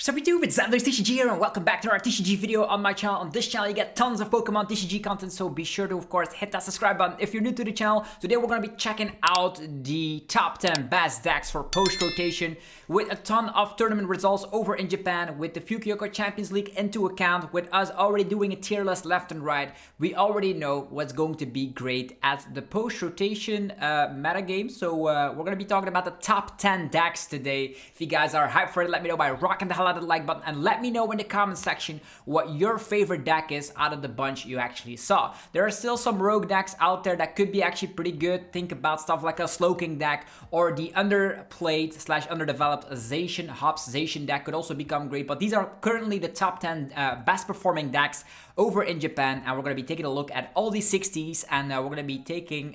Sup YouTube, it's TCG here and welcome back to our TCG video on my channel. On this channel you get tons of Pokemon TCG content, so be sure to of course hit that subscribe button if you're new to the channel. Today we're going to be checking out the top 10 best decks for post rotation with a ton of tournament results over in Japan, with the Fukuoka Champions League into account, with us already doing a tier list left and right. We already know what's going to be great at the post rotation metagame, so we're going to be talking about the top 10 decks today. If you guys are hyped for it, let me know by rocking the hell out of the like button, and let me know in the comment section what your favorite deck is out of the bunch you actually saw. There are still some rogue decks out there that could be actually pretty good. Think about stuff like a Slowking deck, or the underplayed / underdeveloped Zacian Hops Zacian deck could also become great, but these are currently the top 10 best performing decks over in Japan, and we're going to be taking a look at all the 60s, and we're going to be taking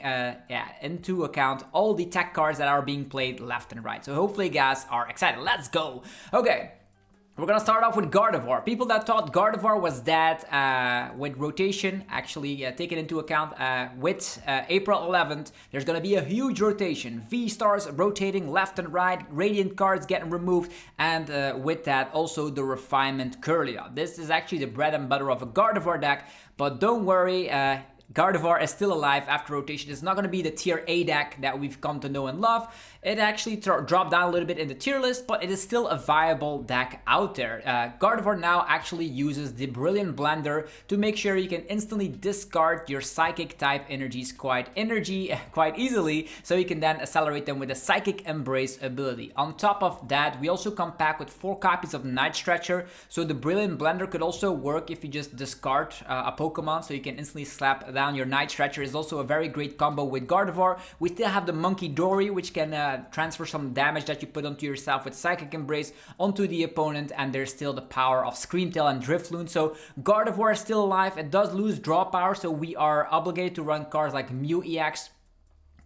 into account all the tech cards that are being played left and right. So hopefully you guys are excited. Let's go. Okay. We're gonna start off with Gardevoir. People that thought Gardevoir was dead with rotation, actually taken into account with April 11th, there's gonna be a huge rotation. V-Stars rotating left and right, Radiant cards getting removed, and with that also the Refinement Curlia. This is actually the bread and butter of a Gardevoir deck, but don't worry, Gardevoir is still alive after rotation. It's not going to be the tier A deck that we've come to know and love. It actually dropped down a little bit in the tier list, but it is still a viable deck out there. Gardevoir now actually uses the Brilliant Blender to make sure you can instantly discard your Psychic type energies quite easily, so you can then accelerate them with a Psychic Embrace ability. On top of that, we also come back with 4 copies of Night Stretcher, so the Brilliant Blender could also work if you just discard a Pokemon, so you can instantly slap down your Night Stretcher. Is also a very great combo with Gardevoir. We still have the Monkey Dory, which can transfer some damage that you put onto yourself with Psychic Embrace onto the opponent, and there's still the power of Screamtail and Drifloon. So Gardevoir is still alive. It does lose draw power, so we are obligated to run cards like Mew EX,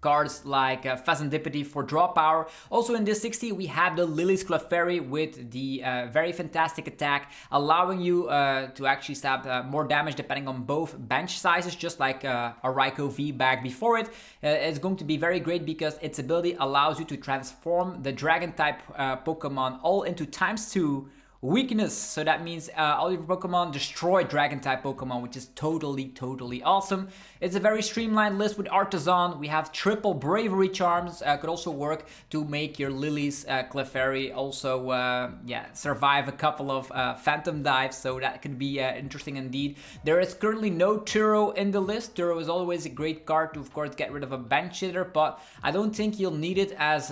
cards like Phasandipity for draw power. Also in this 60 we have the Lillie's Clefairy with the very fantastic attack, allowing you to actually stab more damage depending on both bench sizes, just like a Raikou V back before it. It's going to be very great because its ability allows you to transform the Dragon type Pokemon all into ×2 weakness, so that means all your Pokemon destroy Dragon type Pokemon, which is totally awesome. It's a very streamlined list with Artisan. We have triple Bravery Charms, could also work to make your Lillie's Clefairy also survive a couple of Phantom Dives, so that could be interesting indeed. There is currently no Turo in the list. Turo is always a great card to of course get rid of a bench hitter, but I don't think you'll need it as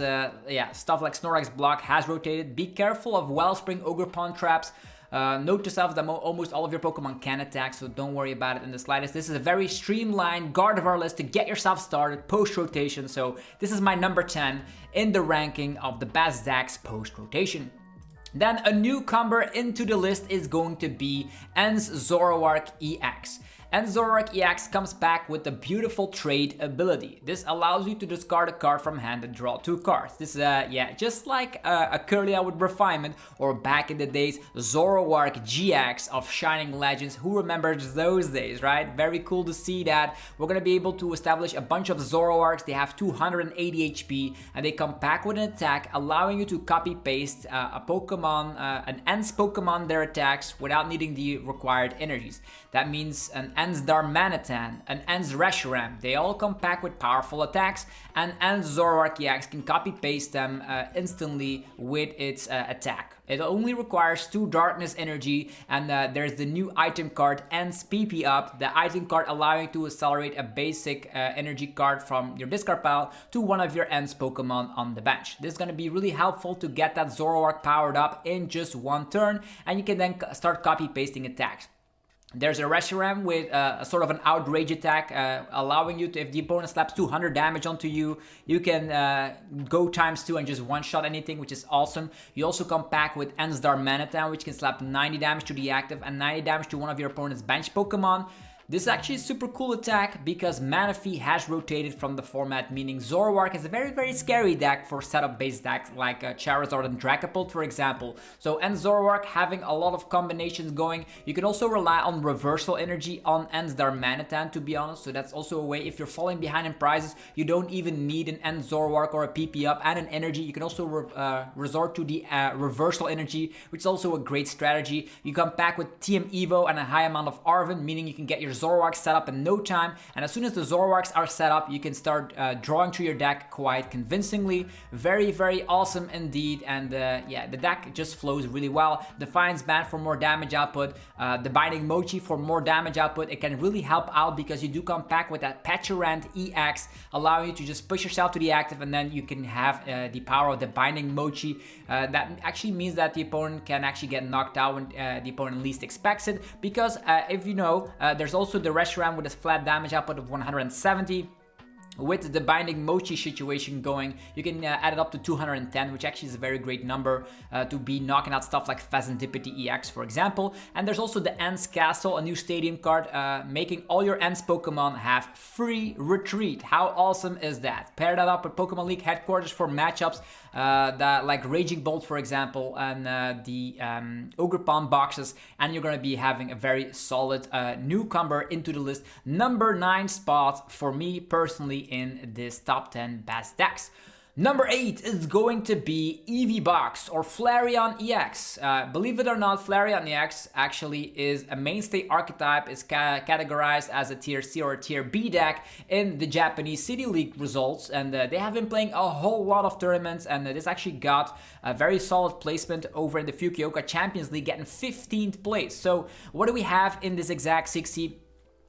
stuff like Snorlax Block has rotated. Be careful of Wellspring Ogerpon traps. Note to self that almost all of your Pokemon can attack, so don't worry about it in the slightest. This is a very streamlined Gardevoir list to get yourself started post-rotation, so this is my number 10 in the ranking of the best decks post-rotation. Then a newcomer into the list is going to be En's Zoroark EX. And Zoroark EX comes back with the beautiful trade ability. This allows you to discard a card from hand and draw 2 cards. This is just like a Curlia with Refinement, or back in the days Zoroark GX of Shining Legends. Who remembers those days, right? Very cool to see that. We're gonna be able to establish a bunch of Zoroarks. They have 280 HP, and they come back with an attack, allowing you to copy paste a Pokemon, an Ent's Pokemon, their attacks without needing the required energies. That means an Ent's Darmanitan, an Ent's Reshiram, they all come back with powerful attacks, and Ent's Zoroark EX can copy paste them instantly with its attack. It only requires 2 Darkness Energy, and there's the new item card, Ent's PP Up, the item card allowing you to accelerate a basic energy card from your discard pile to one of your Ent's Pokemon on the bench. This is going to be really helpful to get that Zoroark powered up in just 1 turn, and you can then start copy pasting attacks. There's a Reshiram with a sort of an outrage attack, allowing you to, if the opponent slaps 200 damage onto you, you can go ×2 and just one-shot anything, which is awesome. You also come back with Ent's Darmanitan, which can slap 90 damage to the active and 90 damage to one of your opponent's bench Pokemon. This is actually a super cool attack because Manaphy has rotated from the format, meaning Zoroark is a very scary deck for setup-based decks like Charizard and Dragapult, for example. So, and Zoroark having a lot of combinations going. You can also rely on reversal energy on Ensdar Manatan, to be honest. So that's also a way, if you're falling behind in prizes, you don't even need an End Zoroark or a PP up and an energy. You can also resort to the reversal energy, which is also a great strategy. You come back with TM Evo and a high amount of Arven, meaning you can get your Zoroark set up in no time, and as soon as the Zoroarks are set up, you can start drawing through your deck quite convincingly. Very awesome indeed, and yeah, the deck just flows really well. Defiance Band for more damage output, the Binding Mochi for more damage output. It can really help out because you do come back with that Peturant EX, allowing you to just push yourself to the active, and then you can have the power of the Binding Mochi. That actually means that the opponent can actually get knocked out when the opponent least expects it, because if you know, there's also the Reshiram with a flat damage output of 170. With the Binding Mochi situation going, you can add it up to 210, which actually is a very great number to be knocking out stuff like Phasantipity EX, for example. And there's also the Ents Castle, a new stadium card, making all your Ents Pokemon have free retreat. How awesome is that? Pair that up with Pokemon League headquarters for matchups that like Raging Bolt, for example, and the Ogerpon boxes, and you're going to be having a very solid newcomer into the list. Number 9 spot for me personally in this top 10 best decks. Number 8 is going to be Eevee Box or Flareon EX. Believe it or not, Flareon EX actually is a mainstay archetype, is categorized as a tier C or a tier B deck in the Japanese City League results, and they have been playing a whole lot of tournaments, and this actually got a very solid placement over in the Fukuoka Champions League, getting 15th place. So what do we have in this exact 60?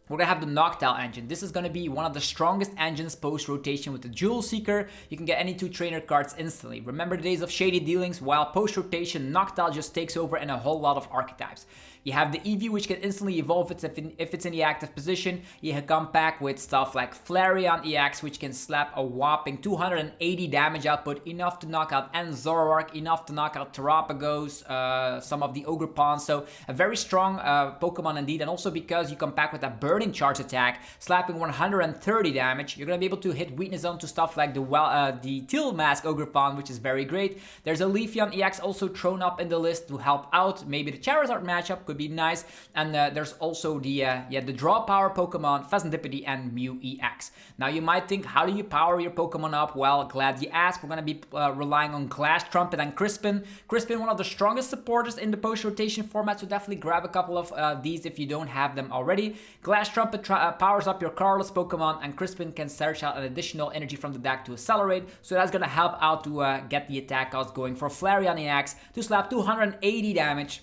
We're going to have the Noctowl engine. This is going to be one of the strongest engines post-rotation with the Jewel Seeker. You can get any 2 trainer cards instantly. Remember the days of shady dealings? While post-rotation, Noctowl just takes over in a whole lot of archetypes. You have the Eevee, which can instantly evolve if it's in the active position. You come back with stuff like Flareon EX, which can slap a whopping 280 damage output, enough to knock out Zoroark, enough to knock out Terrapagos, some of the Ogerpon. So a very strong Pokemon indeed, and also because you come back with that Burning Charge attack, slapping 130 damage, you're going to be able to hit weakness zone to stuff like the Teal Mask Ogerpon, which is very great. There's a Leafeon EX also thrown up in the list to help out maybe the Charizard matchup. Could be nice, and there's also the draw power Pokemon Phasantipity and Mew EX. Now you might think, how do you power your Pokemon up? Well, glad you asked. We're gonna be relying on Glass Trumpet and Crispin. Crispin, one of the strongest supporters in the post-rotation format, so definitely grab a couple of these if you don't have them already. Glass Trumpet powers up your Carlos Pokemon, and Crispin can search out an additional energy from the deck to accelerate, so that's gonna help out to get the attack cost going for Flareon EX to slap 280 damage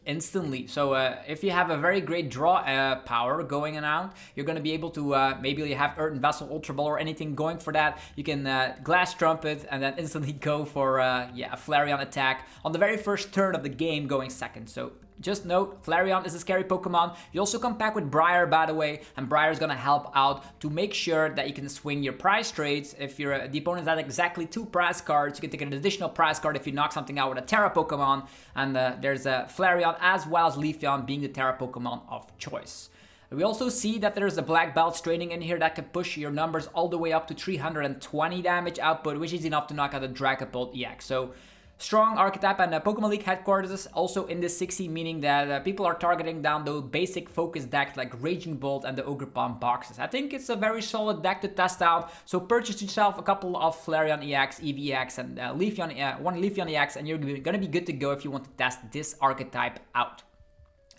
instantly. So if you have a very great draw power going out, you're going to be able to maybe you have Earthen Vessel, Ultra Ball, or anything going for that. You can Glass Trumpet and then instantly go for a Flareon attack on the very first turn of the game, going second. So just note, Flareon is a scary Pokemon. You also come back with Briar, by the way, and Briar is going to help out to make sure that you can swing your prize trades. If the opponent has exactly 2 prize cards, you can take an additional prize card if you knock something out with a Terra Pokemon, and there's a Flareon as well as Leafeon being the Terra Pokemon of choice. We also see that there's a Black Belt training in here that can push your numbers all the way up to 320 damage output, which is enough to knock out a Dragapult EX. So strong archetype, and Pokemon League headquarters is also in this 60, meaning that people are targeting down the basic focus decks like Raging Bolt and the Ogerpon boxes. I think it's a very solid deck to test out, so purchase yourself a couple of Flareon EX, Eevee EX, and one Leafeon EX, and you're gonna be good to go if you want to test this archetype out.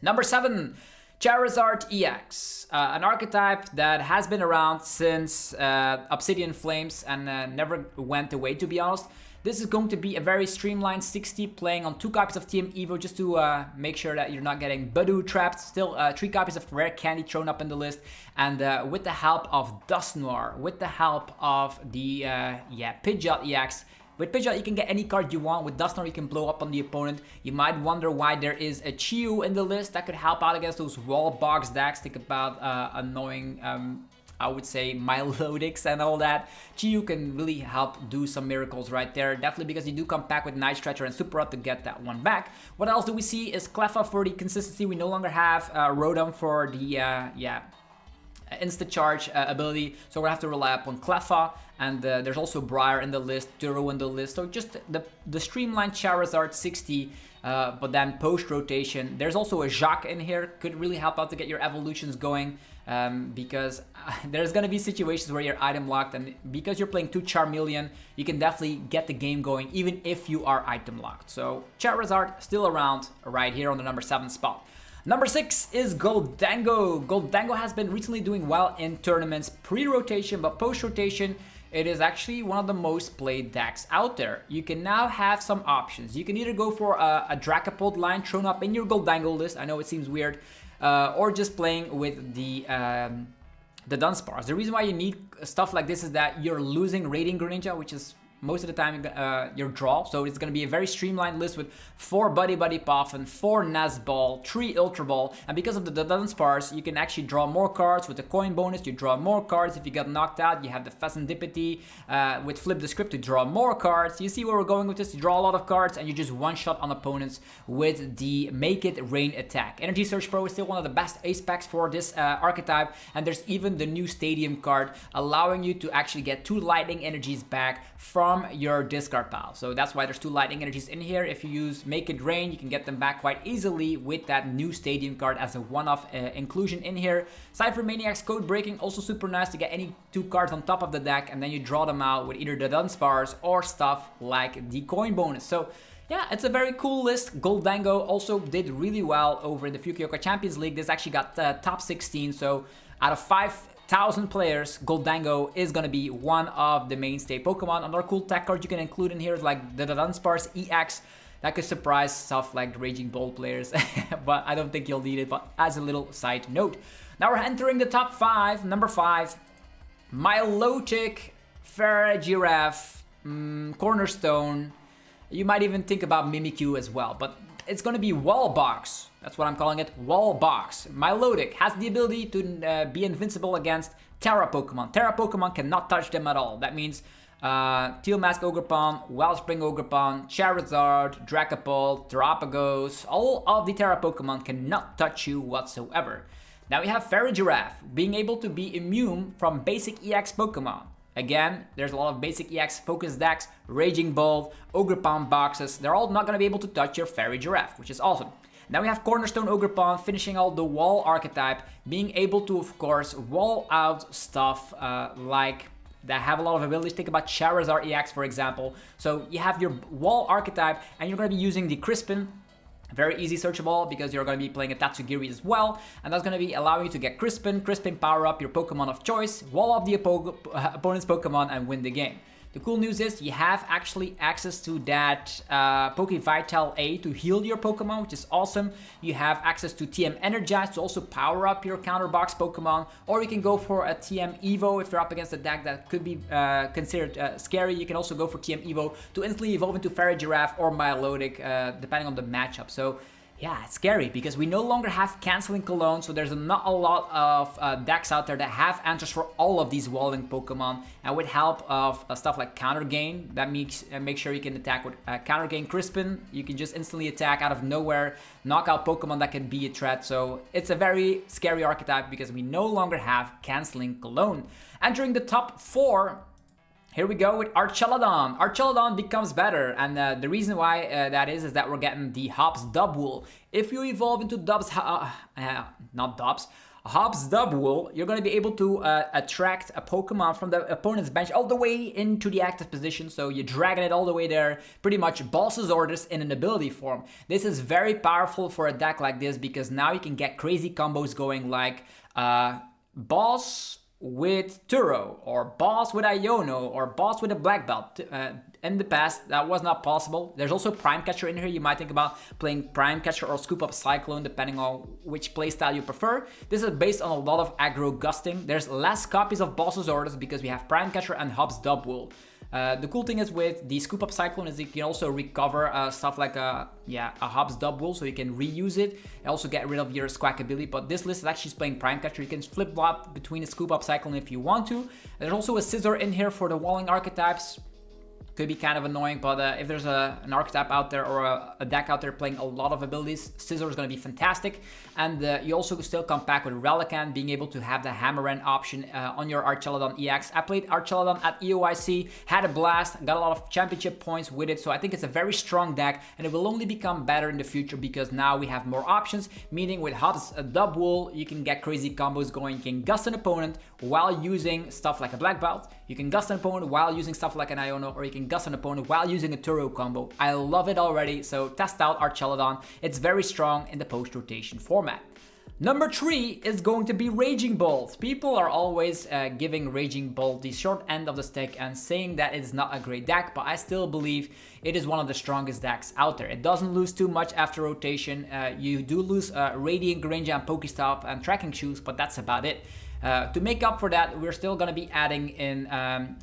Number 7. Charizard EX, an archetype that has been around since Obsidian Flames and never went away, to be honest. This is going to be a very streamlined 60, playing on 2 copies of TM Evo just to make sure that you're not getting Badoo trapped. Still 3 copies of Rare Candy thrown up in the list, and with the help of Dusknoir, with the help of the Pidgeot EX. With Pidgeot, you can get any card you want. With Dusknoir, you can blow up on the opponent. You might wonder why there is a Chiyu in the list that could help out against those wall box decks. Think about annoying I would say, Milotics and all that, Chi-Yu can really help do some miracles right there. Definitely because you do come back with Night Stretcher and Super Rod to get that one back. What else do we see is Clefairy for the consistency. We no longer have Rotom for the, Insta Charge ability, so we're gonna have to rely upon Clefairy, and there's also Briar in the list, Turo in the list, so just the streamlined Charizard 60, but then Post Rotation. There's also a Jacques in here, could really help out to get your evolutions going, because there's gonna be situations where you're item locked, and because you're playing 2 Charmeleon, you can definitely get the game going even if you are item locked. So Charizard still around right here on the number 7 spot. Number 6 is Gholdengo. Gholdengo has been recently doing well in tournaments pre-rotation, but post-rotation, it is actually one of the most played decks out there. You can now have some options. You can either go for a Dragapult line thrown up in your Gholdengo list. I know it seems weird. Or just playing with the Dunsparce. The reason why you need stuff like this is that you're losing Radiant Greninja, which is most of the time your draw, so it's going to be a very streamlined list with 4 Buddy Puffin, 4 Nazball, 3 Ultra Ball, and because of the Dunsparce, you can actually draw more cards. With the coin bonus, you draw more cards. If you get knocked out, you have the Fezandipity with Flip the Script to draw more cards. You see where we're going with this? You draw a lot of cards, and you just one-shot on opponents with the Make It Rain attack. Energy Surge Pro is still one of the best ace packs for this archetype, and there's even the new Stadium card, allowing you to actually get 2 Lightning Energies back from your discard pile. So that's why there's 2 Lightning Energies in here. If you use Make It Rain, you can get them back quite easily with that new Stadium card as a one-off inclusion in here. Cypher Maniac's Code Breaking, also super nice to get any 2 cards on top of the deck, and then you draw them out with either the Dunsparce or stuff like the coin bonus. So yeah, it's a very cool list. Gholdengo also did really well over in the Fukuoka Champions League. This actually got top 16, so out of 5,000 players, Gholdengo is going to be one of the mainstay Pokemon. Another cool tech card you can include in here is like the Dunsparce EX. That could surprise stuff like the Raging Bull players, but I don't think you'll need it, but as a little side note. Now we're entering the top 5. Number 5, Milotic, Farigiraf, Cornerstone. You might even think about Mimikyu as well, but it's going to be Wall Box. That's what I'm calling it, Wall Box. Milotic has the ability to be invincible against Terra Pokemon. Terra Pokemon cannot touch them at all. That means Teal Mask Ogerpon, Wellspring Ogerpon, Charizard, Dragapult, Terrapagos, all of the Terra Pokemon cannot touch you whatsoever. Now we have Farigiraf, being able to be immune from basic EX Pokemon. Again, there's a lot of basic EX focus decks, Raging Bull, Ogerpon boxes. They're all not going to be able to touch your Farigiraf, which is awesome. Now we have Cornerstone Ogerpon finishing out the wall archetype, being able to, of course, wall out stuff like that have a lot of abilities. Think about Charizard EX, for example. So you have your wall archetype, and you're going to be using the Crispin. Very easy searchable because you're going to be playing a Tatsugiri as well, and that's going to be allowing you to get Crispin power up your Pokemon of choice, wall up the opponent's Pokemon, and win the game. The cool news is you have actually access to that Pokevital A to heal your Pokemon, which is awesome. You have access to TM Energize to also power up your Counterbox Pokemon, or you can go for a TM Evo if you're up against a deck that could be considered scary. You can also go for TM Evo to instantly evolve into Farigiraf or Milotic, depending on the matchup. So yeah, it's scary because we no longer have Canceling Cologne, so there's not a lot of decks out there that have answers for all of these walling Pokemon, and with help of stuff like Counter Gain, that makes make sure you can attack with Counter Gain Crispin. You can just instantly attack out of nowhere, knock out Pokemon that can be a threat, so it's a very scary archetype because we no longer have Canceling Cologne. Entering the top 4, here we go with Archaludon. Archaludon becomes better, and the reason why that is that we're getting the Hops Dubwool. If you evolve into Hops Dubwool, you're going to be able to attract a Pokemon from the opponent's bench all the way into the active position, so you're dragging it all the way there, pretty much Boss's Orders in an ability form. This is very powerful for a deck like this because now you can get crazy combos going like Boss with Turo, or Boss with Iono, or Boss with a Black Belt. In the past, that was not possible. There's also Prime Catcher in here. You might think about playing Prime Catcher or Scoop Up Cyclone, depending on which playstyle you prefer. This is based on a lot of aggro gusting. There's less copies of Boss's Orders because we have Prime Catcher and Hops Dubwool. The cool thing is with the Scoop Up Cyclone is you can also recover stuff like a Hobbs Double, so you can reuse it and also get rid of your Squawk ability. But this list is actually playing Prime Catcher. You can flip-flop between a Scoop Up Cyclone if you want to. There's also a Scissor in here for the walling archetypes. Could be kind of annoying, but if there's an archetype out there or a deck out there playing a lot of abilities, Scissor is going to be fantastic. And you also still come back with Relicanth, being able to have the Hammerend option on your Archaludon EX. I played Archaludon at EOIC, had a blast, got a lot of championship points with it, so I think it's a very strong deck, and it will only become better in the future because now we have more options, meaning with Hobbs Double, you can get crazy combos going. You can gust an opponent while using stuff like a Black Belt, you can gust an opponent while using stuff like an Iono, or you can gust an opponent while using a Turo combo. I love it already, so test out Archaludon. It's very strong in the post-rotation format. Number 3 is going to be Raging Bolt. People are always giving Raging Bolt the short end of the stick and saying that it's not a great deck, but I still believe it is one of the strongest decks out there. It doesn't lose too much after rotation. You do lose Radiant Greninja and Pokestop and Tracking Shoes, but that's about it. To make up for that, we're still going to be adding in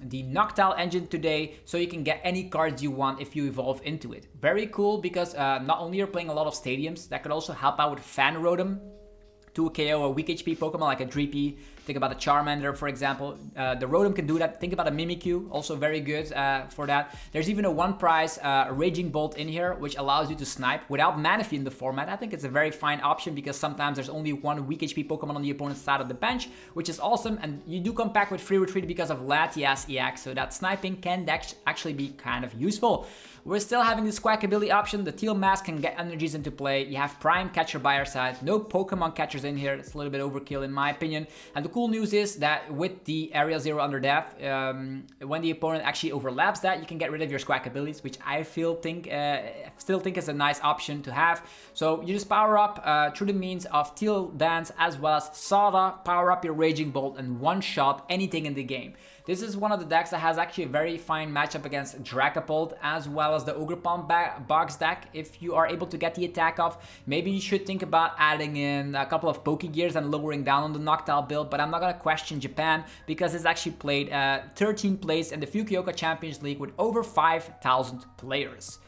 the Noctowl engine today, so you can get any cards you want if you evolve into it. Very cool, because not only you're playing a lot of stadiums, that could also help out with Fan Rotom to KO a weak HP Pokemon like a Dreepy. Think about a Charmander, for example. The Rotom can do that. Think about a Mimikyu, also very good for that. There's even a one price Raging Bolt in here, which allows you to snipe without Manaphy in the format. I think it's a very fine option because sometimes there's only one weak HP Pokemon on the opponent's side of the bench, which is awesome. And you do come back with Free Retreat because of Latias EX, so that sniping can actually be kind of useful. We're still having the Squawk ability option. The Teal Mask can get energies into play. You have Prime Catcher by your side. No Pokemon Catchers in here. It's a little bit overkill in my opinion. And the cool news is that with the Area 0 under def, when the opponent actually overlaps that, you can get rid of your Squawk abilities, which I still think is a nice option to have. So you just power up through the means of Teal Dance as well as Sada, power up your Raging Bolt and one-shot anything in the game. This is one of the decks that has actually a very fine matchup against Dragapult as well as the Ogerpon box deck. If you are able to get the attack off, maybe you should think about adding in a couple of Pokegears and lowering down on the Noctowl build, but I'm not going to question Japan because it's actually played 13th place in the Fukuoka Champions League with over 5,000 players.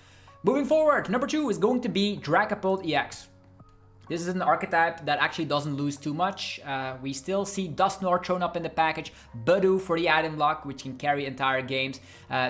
Moving forward, number 2 is going to be Dragapult EX. This is an archetype that actually doesn't lose too much. We still see Dusknoir thrown up in the package, Budu for the item lock, which can carry entire games.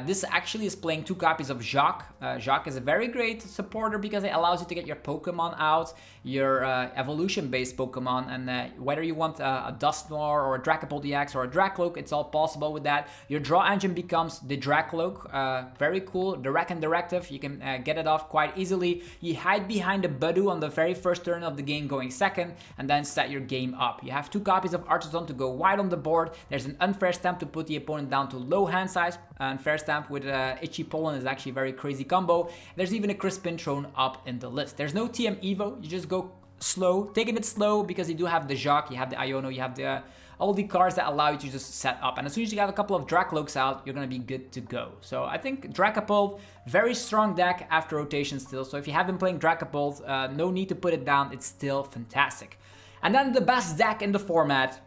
This actually is playing 2 copies of Jacques. Jacques is a very great supporter because it allows you to get your Pokemon out, your evolution-based Pokemon, and whether you want a Dusknoir or a Dragapult EX or a Dracloak, it's all possible with that. Your draw engine becomes the Dracloak. Very cool. Direct and Directive, you can get it off quite easily. You hide behind the Budu on the very first turn of the game going second, and then set your game up. You have 2 copies of Archaludon to go wide on the board. There's an Unfair Stamp to put the opponent down to low hand size. Unfair Stamp with Itchy Pollen is actually a very crazy combo. There's even a Crispin thrown up in the list. There's no TM Evo, you just go slow, taking it slow because you do have the Jacques, you have the Iono, you have the all the cards that allow you to just set up. And as soon as you have a couple of Dracloaks out, you're going to be good to go. So I think Dragapult, very strong deck after rotation still. So if you have been playing Dragapult, no need to put it down. It's still fantastic. And then the best deck in the format,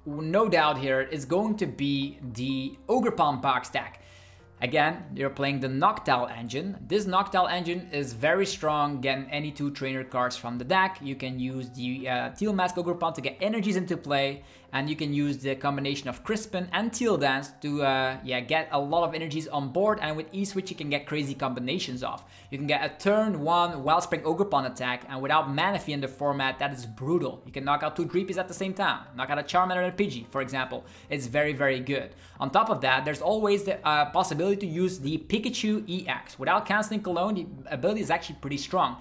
no doubt here, is going to be the Ogerpon box deck. Again, you're playing the Noctowl engine. This Noctowl engine is very strong, getting any 2 trainer cards from the deck. You can use the Teal Mask Ogerpon to get energies into play, and you can use the combination of Crispin and Teal Dance to get a lot of energies on board, and with E-Switch you can get crazy combinations off. You can get a turn 1 Wellspring Ogerpon attack, and without Manaphy in the format, that is brutal. You can knock out 2 Dreepies at the same time, knock out a Charmander and a Pidgey, for example. It's very, very good. On top of that, there's always the possibility to use the Pikachu EX. Without canceling Cologne, the ability is actually pretty strong.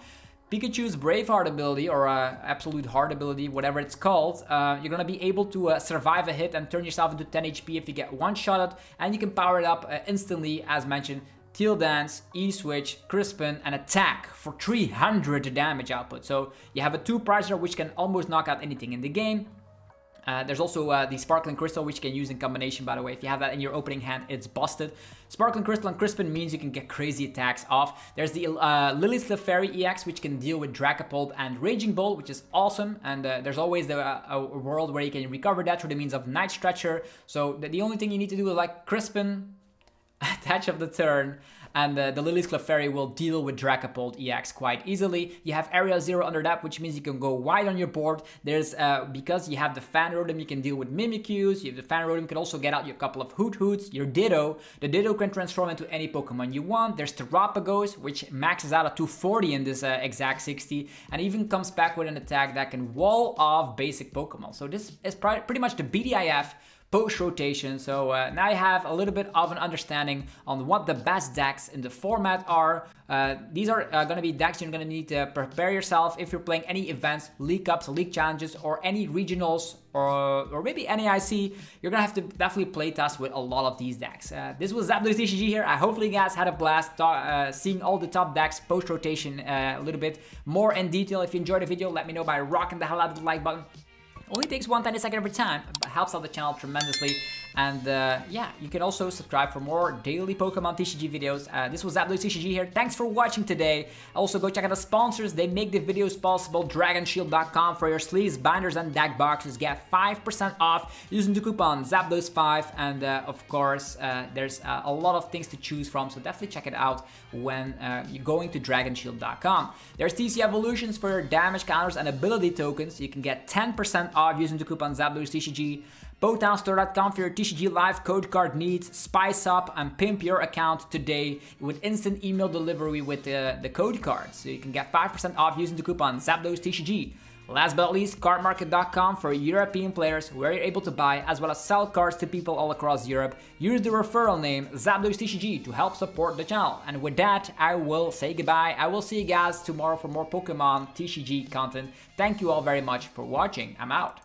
Pikachu's Braveheart ability, or Absolute Heart ability, whatever it's called, you're going to be able to survive a hit and turn yourself into 10 HP if you get one-shotted, and you can power it up instantly, as mentioned. Teal Dance, E-Switch, Crispin, and Attack for 300 damage output. So you have a 2-pricer which can almost knock out anything in the game. There's also the Sparkling Crystal, which you can use in combination, by the way. If you have that in your opening hand, it's busted. Sparkling Crystal and Crispin means you can get crazy attacks off. There's the Lillie's Clefairy EX, which can deal with Dragapult and Raging Bolt, which is awesome. And there's always a world where you can recover that through the means of Night Stretcher. So the only thing you need to do is like Crispin, attach of the turn, and the Lillie's Clefairy will deal with Dragapult EX quite easily. You have Area 0 under that, which means you can go wide on your board. There's because you have the Fan Rotom, you can deal with Mimikyus. You have the Fan Rotom, you can also get out your couple of Hoot Hoots, your Ditto. The Ditto can transform into any Pokemon you want. There's Terapagos, which maxes out at 240 in this exact 60, and even comes back with an attack that can wall off basic Pokemon. So this is pretty much the BDIF Post Rotation. So now you have a little bit of an understanding on what the best decks in the format are. These are going to be decks you're going to need to prepare yourself if you're playing any events, League Cups, League Challenges, or any regionals, or maybe NAIC. You're going to have to definitely play test with a lot of these decks. This was Zapdos TCG here. I hopefully you guys had a blast seeing all the top decks Post Rotation a little bit more in detail. If you enjoyed the video, let me know by rocking the hell out of the like button. Only takes 1 tiny second every time, but helps out the channel tremendously. And yeah, you can also subscribe for more daily Pokemon TCG videos. This was Zapdos TCG here. Thanks for watching today. Also, go check out the sponsors. They make the videos possible. DragonShield.com for your sleeves, binders, and deck boxes. Get 5% off using the coupon Zapdos5. And of course, there's a lot of things to choose from. So definitely check it out when you're going to DragonShield.com. There's TC Evolutions for your damage counters and ability tokens. You can get 10% off using the coupon ZapdosTCG. BowtownStore.com for your TCG Live code card needs. Spice up and pimp your account today with instant email delivery with the code cards. So you can get 5% off using the coupon ZapdosTCG. Last but not least, cardmarket.com for European players where you're able to buy as well as sell cards to people all across Europe. Use the referral name ZapdosTCG to help support the channel. And with that, I will say goodbye. I will see you guys tomorrow for more Pokemon TCG content. Thank you all very much for watching. I'm out.